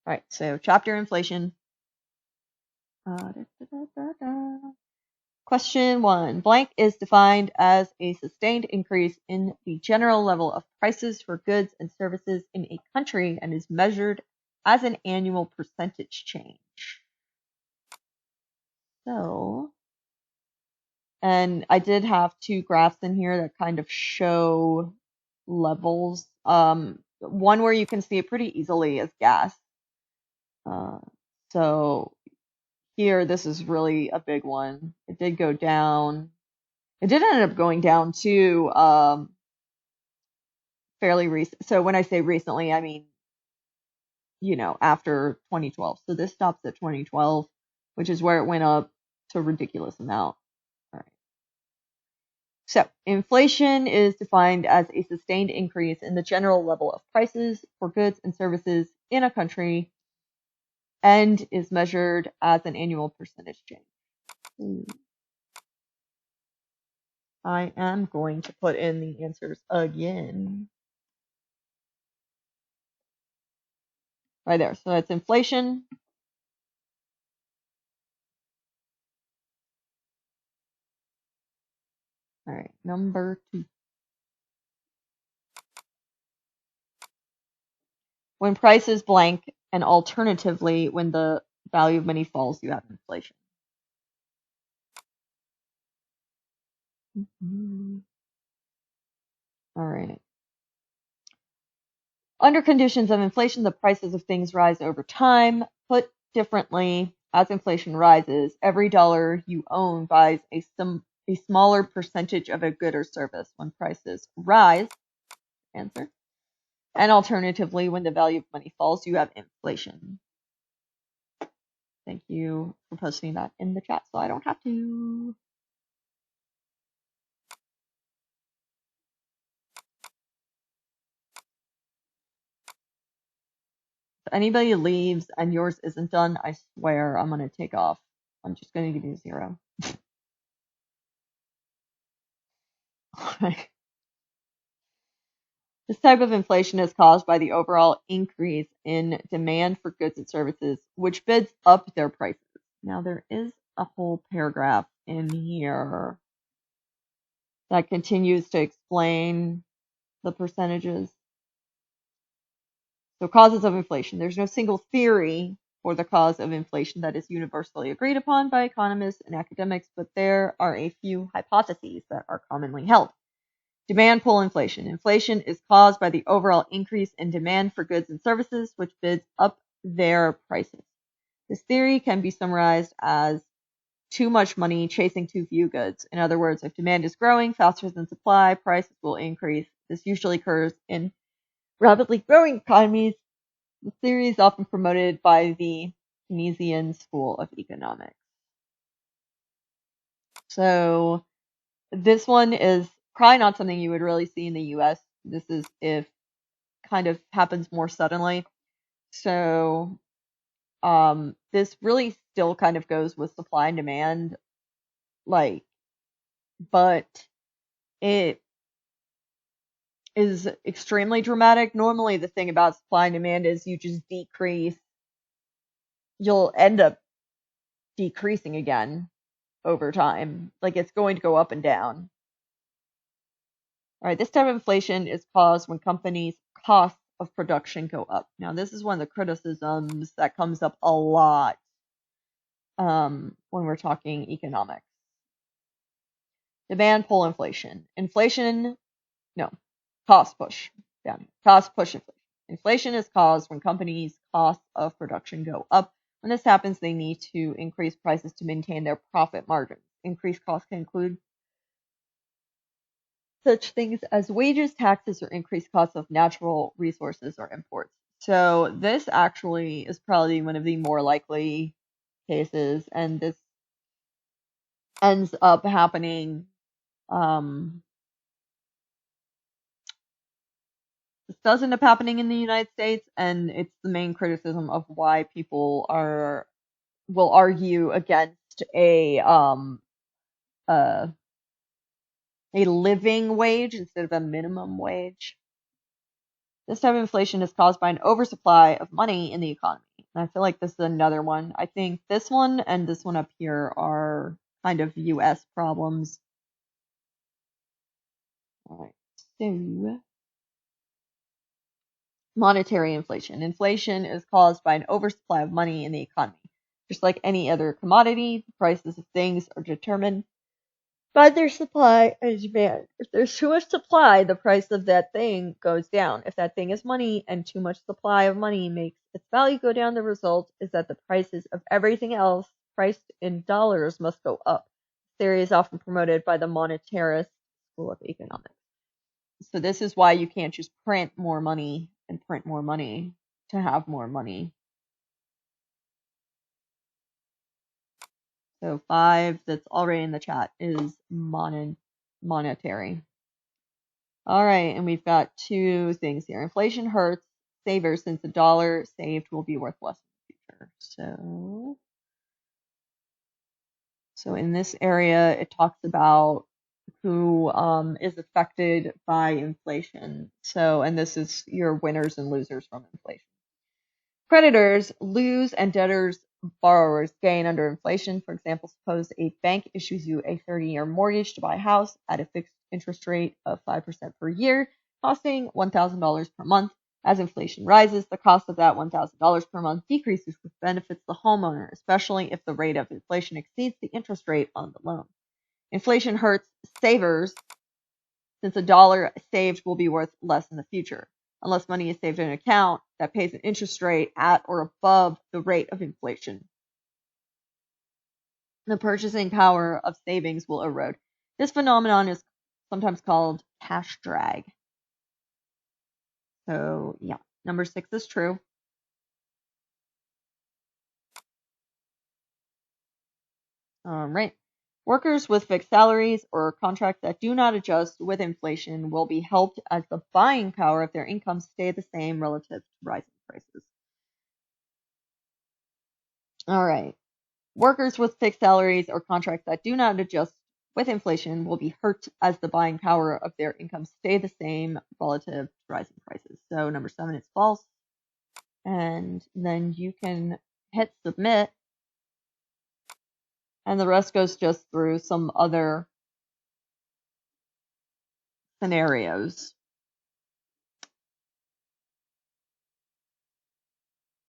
All right, so chapter inflation. Da, da, da, da, da. Question 1. Blank is defined as a sustained increase in the general level of prices for goods and services in a country and is measured as an annual percentage change. So, and I did have two graphs in here that kind of show levels. One where you can see it pretty easily is gas. So here, this is really a big one. It did go down. It did end up going down too, fairly recent. So when I say recently, I mean, after 2012. So this stops at 2012, which is where it went up to a ridiculous amount. All right. So inflation is defined as a sustained increase in the general level of prices for goods and services in a country and is measured as an annual percentage change. I am going to put in the answers again. Right there. So that's inflation. All right, number 2. When price is blank, and alternatively, when the value of money falls, you have inflation. All right. Under conditions of inflation, the prices of things rise over time. Put differently, as inflation rises, every dollar you own buys a smaller percentage of a good or service. When prices rise, answer. And alternatively, when the value of money falls, you have inflation. Thank you for posting that in the chat so I don't have to. If anybody leaves and yours isn't done, I swear I'm going to take off. I'm just going to give you 0. Alright. This type of inflation is caused by the overall increase in demand for goods and services, which bids up their prices. Now, there is a whole paragraph in here that continues to explain the percentages. So, causes of inflation. There's no single theory for the cause of inflation that is universally agreed upon by economists and academics, but there are a few hypotheses that are commonly held. Demand pull inflation. Inflation is caused by the overall increase in demand for goods and services, which bids up their prices. This theory can be summarized as too much money chasing too few goods. In other words, if demand is growing faster than supply, prices will increase. This usually occurs in rapidly growing economies. The theory is often promoted by the Keynesian school of economics. So this one is probably not something you would really see in the US. This is if kind of happens more suddenly. So this really still kind of goes with supply and demand, but it is extremely dramatic. Normally the thing about supply and demand is you just you'll end up decreasing again over time. Like it's going to go up and down. All right, this type of inflation is caused when companies' costs of production go up. Now, this is one of the criticisms that comes up a lot when we're talking economics. Demand pull inflation. Cost push. Cost push inflation. Inflation is caused when companies' costs of production go up. When this happens, they need to increase prices to maintain their profit margins. Increased costs can include such things as wages, taxes, or increased costs of natural resources or imports. So this actually is probably one of the more likely cases, and this ends up happening. This does end up happening in the United States, and it's the main criticism of why people will argue against a living wage instead of a minimum wage. This type of inflation is caused by an oversupply of money in the economy. I feel like this is another one. I think this one and this one up here are kind of US problems. All right. So, monetary inflation. Inflation is caused by an oversupply of money in the economy. Just like any other commodity, the prices of things are determined by their supply and demand. If there's too much supply, the price of that thing goes down. If that thing is money and too much supply of money makes its value go down, the result is that the prices of everything else priced in dollars must go up. This theory is often promoted by the monetarist school of economics. So this is why you can't just print more money and print more money to have more money. So 5 that's already in the chat is monetary. All right, and we've got 2 things here. Inflation hurts savers since a dollar saved will be worth less in the future. So in this area, it talks about who is affected by inflation. So, and this is your winners and losers from inflation. Creditors lose and debtors, borrowers gain under inflation. For example, suppose a bank issues you a 30-year mortgage to buy a house at a fixed interest rate of 5% per year, costing $1,000 per month. As inflation rises, the cost of that $1,000 per month decreases, which benefits the homeowner, especially if the rate of inflation exceeds the interest rate on the loan. Inflation hurts savers since a dollar saved will be worth less in the future, unless money is saved in an account that pays an interest rate at or above the rate of inflation. The purchasing power of savings will erode. This phenomenon is sometimes called cash drag. So, yeah, number 6 is true. All right. Workers with fixed salaries or contracts that do not adjust with inflation will be helped as the buying power of their incomes stay the same relative to rising prices. All right. Workers with fixed salaries or contracts that do not adjust with inflation will be hurt as the buying power of their incomes stay the same relative to rising prices. So number 7 is false. And then you can hit submit. And the rest goes just through some other scenarios.